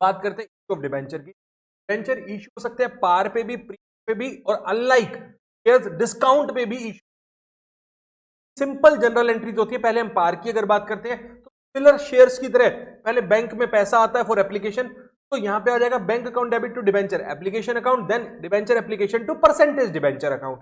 बात करते हैं इश्यू ऑफ डिबेंचर की। डिबेंचर इश्यू हो सकते हैं पार पे भी, प्रीमियम पे भी, और अनलाइक शेयर्स डिस्काउंट पे भी इश्यू। सिंपल जनरल एंट्रीज होती है। पहले हम पार की अगर बात करते हैं तो सिमिलर शेयर्स की तरह पहले बैंक में पैसा आता है फॉर एप्लीकेशन, तो यहां पे आ जाएगा bank account debit to debenture application account, then debenture application to percentage debenture account.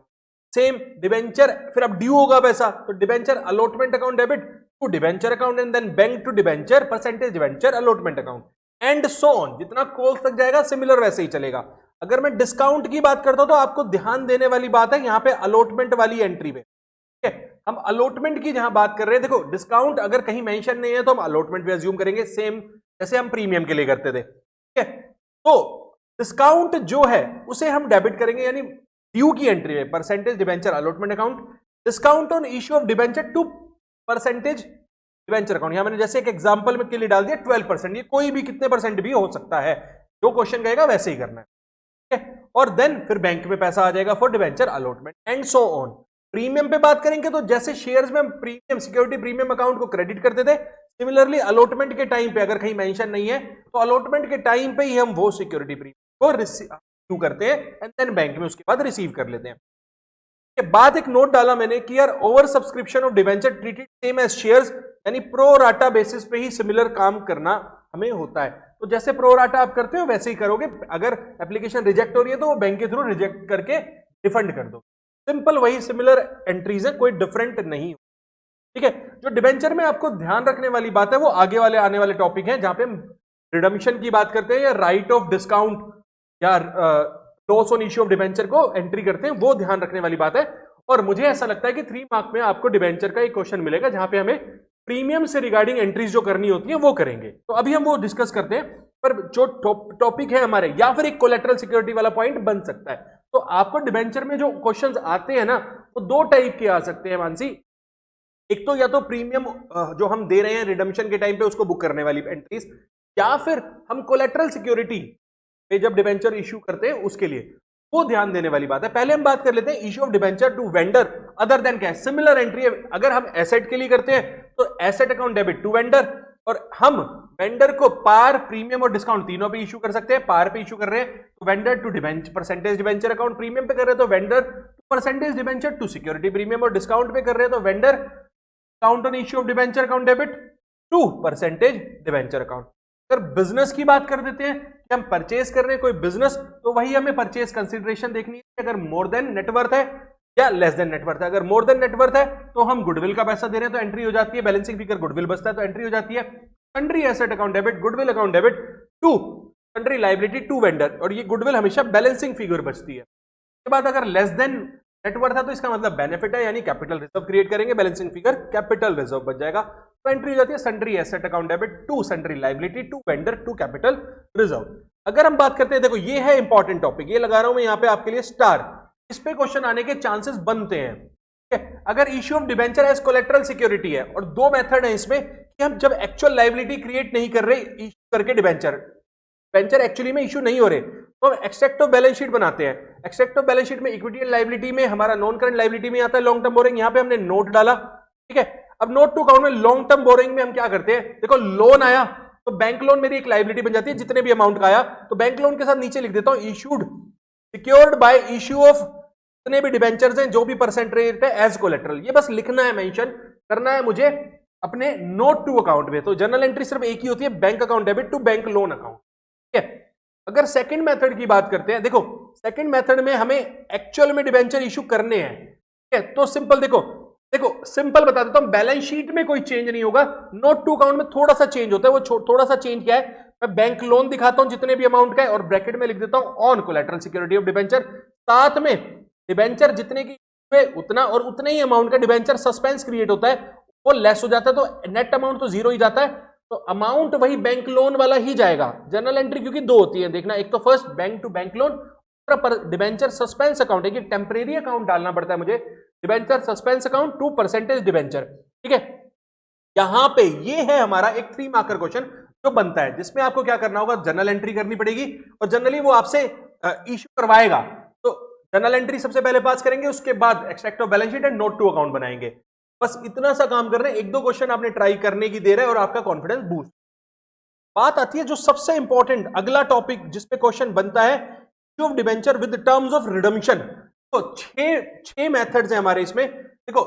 Same debenture, फिर अब ड्यू होगा पैसा तो debenture allotment account debit to debenture account, and then bank to debenture percentage debenture allotment account, and so on. जितना calls तक जाएगा similar वैसे ही चलेगा। अगर मैं डिस्काउंट की बात करता हूं तो आपको ध्यान देने वाली बात है यहां पे अलॉटमेंट वाली एंट्री पे। ठीक है, हम अलॉटमेंट की जहां बात कर रहे हैं, देखो डिस्काउंट अगर कहीं मेंशन नहीं है तो हम अलॉटमेंट पे अज्यूम करेंगे, सेम जैसे हम प्रीमियम के लिए करते थे। ठीक है, तो डिस्काउंट जो है उसे हम डेबिट करेंगे, यानी ड्यू की एंट्री है percentage debenture allotment account, discount on issue of debenture to percentage debenture account. यहां मैंने जैसे एक एग्जांपल में के लिए डाल दिया 12%, ये कोई भी कितने परसेंट भी हो सकता है, जो क्वेश्चन कहेगा वैसे ही करना है। ठीक है, और देन फिर बैंक में पैसा आ जाएगा for debenture allotment and so on. Premium पे बात करेंगे तो जैसे शेयर्स में प्रीमियम सिक्योरिटी प्रीमियम अकाउंट को क्रेडिट करते थे, सिमिलरली अलॉटमेंट के टाइम पे अगर कहीं मेंशन नहीं है तो अलॉटमेंट के टाइम पे ही हम वो सिक्योरिटी प्रीमियम को रिसीव करते हैं एंड देन बैंक में उसके बाद रिसीव कर लेते हैं। के बाद एक नोट डाला मैंने कि यार over subscription of debenture treated same as shares, यानी प्रो राटा बेसिस पे ही सिमिलर काम करना हमें होता है। तो जैसे प्रो राटा आप करते हो वैसे ही करोगे। अगर एप्लीकेशन रिजेक्ट हो रही है तो वो बैंक के थ्रू रिजेक्ट करके रिफंड कर दो। सिंपल वही सिमिलर एंट्रीज है, कोई डिफरेंट नहीं। ठीक है, जो डिबेंचर में आपको ध्यान रखने वाली बात है वो आगे वाले आने वाले टॉपिक है, जहां पे हम रिडम्पशन की बात करते हैं या राइट ऑफ डिस्काउंट या loss on issue of debenture को एंट्री करते हैं, वो ध्यान रखने वाली बात है। और मुझे ऐसा लगता है कि 3 मार्क में आपको डिबेंचर का एक क्वेश्चन मिलेगा जहां पे हमें प्रीमियम से रिगार्डिंग एंट्रीज जो करनी होती है वो करेंगे। तो अभी हम वो डिस्कस करते हैं, पर जो टॉपिक है हमारे, या फिर एक कोलेटरल सिक्योरिटी वाला पॉइंट बन सकता है। तो आपको डिबेंचर में जो क्वेश्चंस आते हैं ना वो 2 टाइप के आ सकते हैं मानसी। एक तो या तो प्रीमियम जो हम दे रहे हैं रिडम्पशन के टाइम पे उसको बुक करने वाली एंट्रीज, या फिर हम कोलेटरल सिक्योरिटी पे जब डिबेंचर इश्यू करते हैं उसके लिए, वो ध्यान देने वाली बात है। पहले हम बात कर लेते हैं issue of debenture to vendor other than cash. Similar entry है, अगर हम एसेट के लिए करते हैं तो asset account debit to vendor, और हम वेंडर को पार प्रीमियम और डिस्काउंट तीनों पे इश्यू कर सकते हैं। पार पे इश्यू कर रहे हैं तो vendor to debenture percentage debenture account, premium पे कर रहे हैं तो vendor to percentage debenture to security premium, और डिस्काउंट पे कर रहे हैं तो vendor count on issue of debenture account debit to percentage debenture account. अगर बिजनेस की बात कर देते हैं कि हम परचेज कर रहे हैं कोई बिजनेस, तो वही हमें परचेज कंसिडरेशन देखनी है, अगर मोर देन नेटवर्थ है या लेस देन नेटवर्थ है। अगर मोर देन नेटवर्थ है तो हम गुडविल का पैसा दे रहे हैं तो एंट्री हो जाती है, बैलेंसिंग फिगर गुडविल बचता है तो एंट्री हो जाती है। Sundry asset account debit goodwill account debit to sundry liability to vendor, और ये गुडविल हमेशा बैलेंसिंग फिगर बचती है। उसके बाद अगर लेस देन नेटवर्थ है तो इसका मतलब बेनिफिट है, यानी कैपिटल रिजर्व क्रिएट करेंगे, बैलेंसिंग फिगर कैपिटल रिजर्व बच जाएगा, तो एंट्री हो जाती है sundry asset account debit to sundry liability to vendor to capital reserve. अगर हम बात करते हैं, देखो ये है इंपॉर्टेंट टॉपिक, ये लगा रहा हूं मैं यहां पे आपके लिए स्टार, इस पे क्वेश्चन आने के चांसेस बनते हैं। ठीक है, अगर issue of debenture as collateral security है, और 2 मेथड है इसमें कि हम जब एक्चुअल लायबिलिटी क्रिएट नहीं कर रहे इश्यू करके डिबेंचर एक्चुअली में इश्यू नहीं हो रहे, तो हम एक्सट्रैक्ट ऑफ बैलेंस शीट बनाते हैं। एक्सट्रैक्ट ऑफ बैलेंस शीट में इक्विटी एंड लायबिलिटी में हमारा नॉन करंट लायबिलिटी में आता है लॉन्ग टर्म बोरिंग, यहां पे हमने नोट डाला। ठीक है, अब नोट टू अकाउंट में लॉन्ग टर्म बोरिंग में हम क्या करते हैं, देखो लोन आया तो बैंक लोन मेरी एक लायबिलिटी बन जाती है, जितने भी अमाउंट का आया तो बैंक लोन के साथ नीचे लिख देता हूं issued secured by issue of जितने भी डिबेंचर्स हैं, जो भी परसेंट रेट है एज कोलेटरल, ये बस लिखना है, मेंशन करना है मुझे अपने नोट टू अकाउंट में। तो जनरल एंट्री सिर्फ एक ही होती है, bank account debit to bank loan account. ठीक है, अगर सेकंड मेथड की बात करते हैं, देखो सेकंड मेथड में हमें एक्चुअल में डिबेंचर इशू करने हैं। ठीक है, तो सिंपल देखो सिंपल बता देता हूं, बैलेंस शीट में कोई चेंज नहीं होगा, नोट टू अकाउंट में थोड़ा सा चेंज होता है। वो थोड़ा सा चेंज क्या है, मैं बैंक लोन दिखाता हूं जितने भी अमाउंट का है, और ब्रैकेट में लिख देता हूं on collateral security of debenture, साथ में डिबेंचर जितने की उतना और उतने ही अमाउंट का डिबेंचर सस्पेंस क्रिएट होता है, वो लेस हो जाता है, तो नेट अमाउंट तो जीरो ही जाता है, तो अमाउंट वही बैंक लोन वाला ही जाएगा। जनरल एंट्री क्योंकि 2 होती है, देखना, एक तो first bank to bank loan, दूसरा डिबेंचर सस्पेंस अकाउंट है कि टेम्परेरी अकाउंट डालना पड़ता है मुझे, debenture suspense account to percentage debenture. ठीक है, यहां पे ये है हमारा एक 3 मार्कर क्वेश्चन जो बनता है, जिसमें आपको क्या करना होगा, जनरल एंट्री करनी पड़ेगी, और जनरली वो आपसे इश्यू करवाएगा। तो जनरल एंट्री सबसे पहले पास करेंगे, उसके बाद extract of balance sheet and note to account बनाएंगे। बस इतना सा काम कर रहे हैं, 1-2 क्वेश्चन आपने ट्राई करने की देर है और आपका कॉन्फिडेंस बूस्ट। बात आती है जो सबसे इंपॉर्टेंट अगला टॉपिक जिसपे क्वेश्चन बनता है, issue of debenture with terms of redemption. तो छह मेथड्स हैं हमारे इसमें। देखो,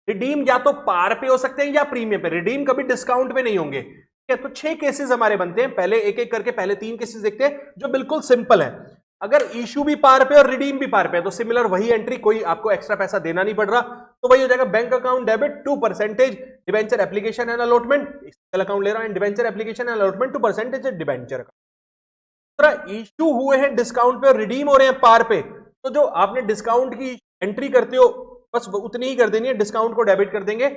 रिडीम या तो पार पे हो सकते हैं या प्रीमियम पे, रिडीम कभी डिस्काउंट पे नहीं होंगे। ठीक है, तो 6 केसेस हमारे बनते हैं। पहले एक एक करके पहले 3 केसेस देखते हैं जो बिल्कुल सिंपल है। अगर इशू भी पार पे और रिडीम भी पार पे है तो सिमिलर वही एंट्री, कोई आपको एक्स्ट्रा पैसा देना नहीं पड़ रहा, तो वही हो जाएगा bank account debit to percentage debenture application and allotment, account ले रहा है debenture application and allotment to percentage debenture. Issue हुए हैं डिस्काउंट पे और रिडीम हो रहे हैं पार पे, तो जो आपने डिस्काउंट की एंट्री करते हो बस उतनी ही कर देनी है, डिस्काउंट को डेबिट कर देंगे।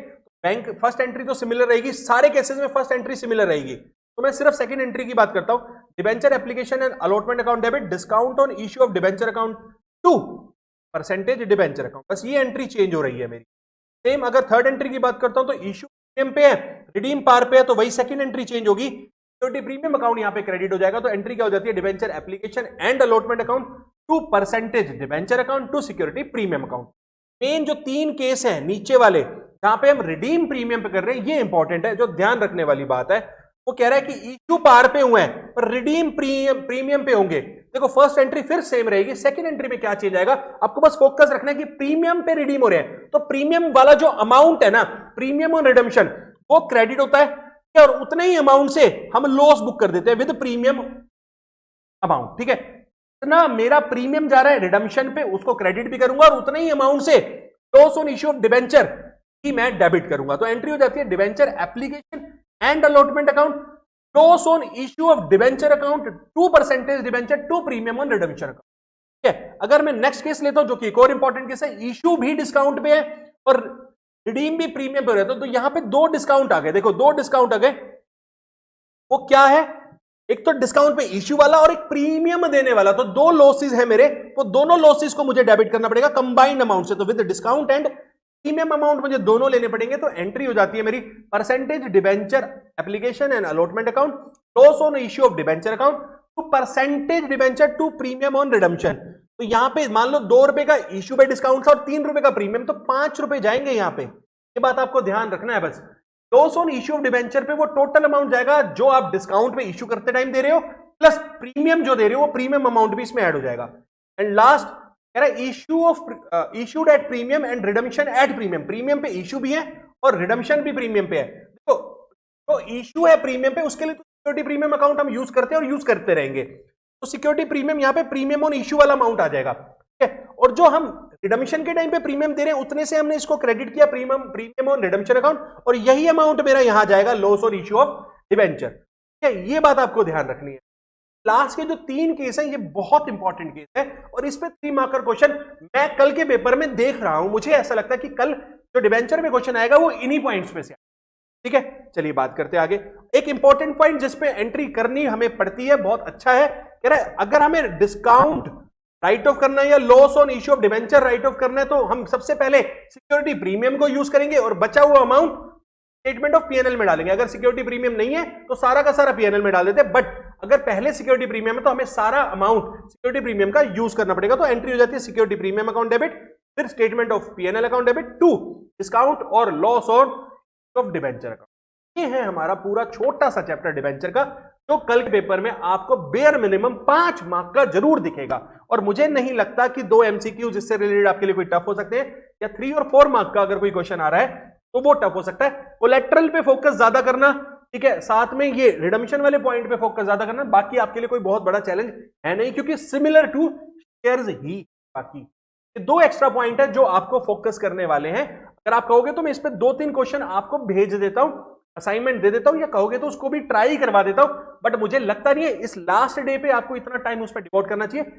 बैंक फर्स्ट एंट्री तो सिमिलर रहेगी, सारे केसेस में फर्स्ट एंट्री सिमिलर रहेगी। तो मैं सिर्फ सेकंड एंट्री की बात करता हूं, debenture application and allotment account debit, discount on issue of debenture account to percentage debenture account, बस ये एंट्री चेंज हो रही है मेरी। सेम अगर थर्ड एंट्री की बात करता हूं तो इश्यू प्रीमियम पे है, रिडीम पार पे है, तो वही सेकंड एंट्री चेंज होगी, सिक्योरिटी प्रीमियम अकाउंट यहां पे क्रेडिट हो जाएगा। तो एंट्री क्या हो जाती है, debenture application and allotment account to percentage debenture account to security premium account. Main जो 3 केस है नीचे वाले जहां पे हम रिडीम प्रीमियम पे कर रहे हैं, ये इंपॉर्टेंट है, जो ध्यान रखने वाली बात है। वो कह रहा है कि इश्यू पार पे हुए हैं पर रिडीम प्रीमियम पे होंगे। देखो, फर्स्ट एंट्री फिर सेम रहेगी, सेकंड एंट्री में क्या चेंज आएगा, आपको बस फोकस रखना है कि प्रीमियम पे रिडीम हो रहे हैं, तो प्रीमियम वाला जो अमाउंट है ना, प्रीमियम ऑन रिडम्पशन, वो क्रेडिट होता है और उतने ही अमाउंट से हम लॉस बुक कर देते हैं विद प्रीमियम अमाउंट। ठीक है, इतना मेरा प्रीमियम जा रहा है रिडम्पशन पे, उसको क्रेडिट भी करूंगा और उतने ही अमाउंट से loss on issue of debenture की मैं डेबिट करूंगा। तो एंट्री हो जाती है debenture application and allotment account, loss on issue of debenture account to percentage debenture to premium on redemption account. ठीक है, अगर मैं नेक्स्ट केस लेता हूं जो कि एक और इंपॉर्टेंट केस है, इश्यू भी डिस्काउंट पे है और रिडीम भी प्रीमियम पे रहता है, तो यहां पे 2 डिस्काउंट आ गए। देखो, 2 डिस्काउंट आ गए, वो क्या है, एक तो डिस्काउंट पे इश्यू वाला और एक प्रीमियम देने वाला, तो 2 लॉसेस है मेरे, तो दोनों लॉसेस को मुझे डेबिट करना पड़ेगा कंबाइंड अमाउंट से, तो with discount and premium amount मुझे दोनों लेने पड़ेंगे। तो एंट्री हो जाती है मेरी percentage debenture application and allotment account, loss on issue of debenture account to percentage debenture to premium on redemption. तो यहां पे मान लो 2 रुपए का इश्यू पे डिस्काउंट था और 3 रुपए का प्रीमियम, तो 5 रुपए जाएंगे यहां पे, ये बात आपको ध्यान रखना है बस। Loss on issue of debenture पे वो टोटल अमाउंट जाएगा जो आप डिस्काउंट पे इश्यू करते टाइम दे रहे हो, प्लस प्रीमियम जो दे रहे हो वो प्रीमियम अमाउंट भी इसमें ऐड हो जाएगा। एंड लास्ट कह रहा है issue of issued at premium and redemption at premium, premium पे इश्यू भी है और रिडम्पशन भी प्रीमियम पे है। देखो, तो इश्यू है प्रीमियम पे, उसके लिए तो सिक्योरिटी प्रीमियम अकाउंट हम यूज करते हैं और यूज करते रहेंगे, तो सिक्योरिटी प्रीमियम यहां पे प्रीमियम ऑन इश्यू वाला अमाउंट आ जाएगा। ठीक है, और जो हम रिडम्पशन के टाइम पे प्रीमियम दे रहे हैं उतने से हमने इसको क्रेडिट किया प्रीमियम ऑन रिडम्पशन अकाउंट, और यही अमाउंट मेरा यहां जाएगा loss on issue of debenture. ठीक है, ये बात आपको ध्यान रखनी है। लास्ट के जो 3 केस हैं ये बहुत इंपॉर्टेंट केस है और इस पे 3 मार्कर क्वेश्चन मैं कल के पेपर में देख रहा हूं, मुझे ऐसा लगता है कि कल जो डिबेंचर में क्वेश्चन आएगा वो इन्हीं पॉइंट्स पे से। ठीक है, चलिए बात करते हैं आगे। एक इंपॉर्टेंट पॉइंट जिसपे एंट्री करनी हमें पड़ती है, बहुत अच्छा है, कह रहा है अगर हमें डिस्काउंट राइट ऑफ करना है या loss on issue of debenture right of करना है, तो हम सबसे पहले सिक्योरिटी प्रीमियम को यूज करेंगे और बचा हुआ अमाउंट स्टेटमेंट ऑफ पीएनएल में डालेंगे। अगर सिक्योरिटी प्रीमियम नहीं है तो सारा का सारा पीएनएल में डाल देते हैं, बट अगर पहले सिक्योरिटी प्रीमियम है तो हमें सारा अमाउंट सिक्योरिटी प्रीमियम का यूज करना पड़ेगा। तो एंट्री हो जाती है सिक्योरिटी प्रीमियम अकाउंट डेबिट, फिर statement of P and L account debit to discount और loss on of debenture account. ये है हमारा पूरा छोटा सा चैप्टर डिबेंचर का, जो कल के पेपर में आपको बेयर मिनिमम 5 मार्क का जरूर दिखेगा। और मुझे नहीं लगता कि 2 एमसीक्यू जिससे रिलेटेड आपके लिए कोई टफ हो सकते हैं, या 3 और 4 मार्क का अगर कोई क्वेश्चन आ रहा है तो वो टफ हो सकता है। कोलेट्रल पे फोकस ज्यादा करना, ठीक है, साथ में ये रिडम्पशन वाले पॉइंट पे फोकस ज्यादा करना, बाकी आपके लिए कोई बहुत बड़ा चैलेंज है नहीं, क्योंकि सिमिलर टू शेयर्स ही बाकी ये 2 एक्स्ट्रा पॉइंट है जो आपको फोकस करने वाले हैं। अगर आप कहोगे तो मैं इस पे 2-3 क्वेश्चन आपको भेज देता हूं, असाइनमेंट दे देता हूं, या कहोगे तो उसको भी ट्राई करवा देता हूं, बट मुझे लगता नहीं है इस लास्ट डे पे आपको इतना टाइम उस पर डिवोट करना चाहिए।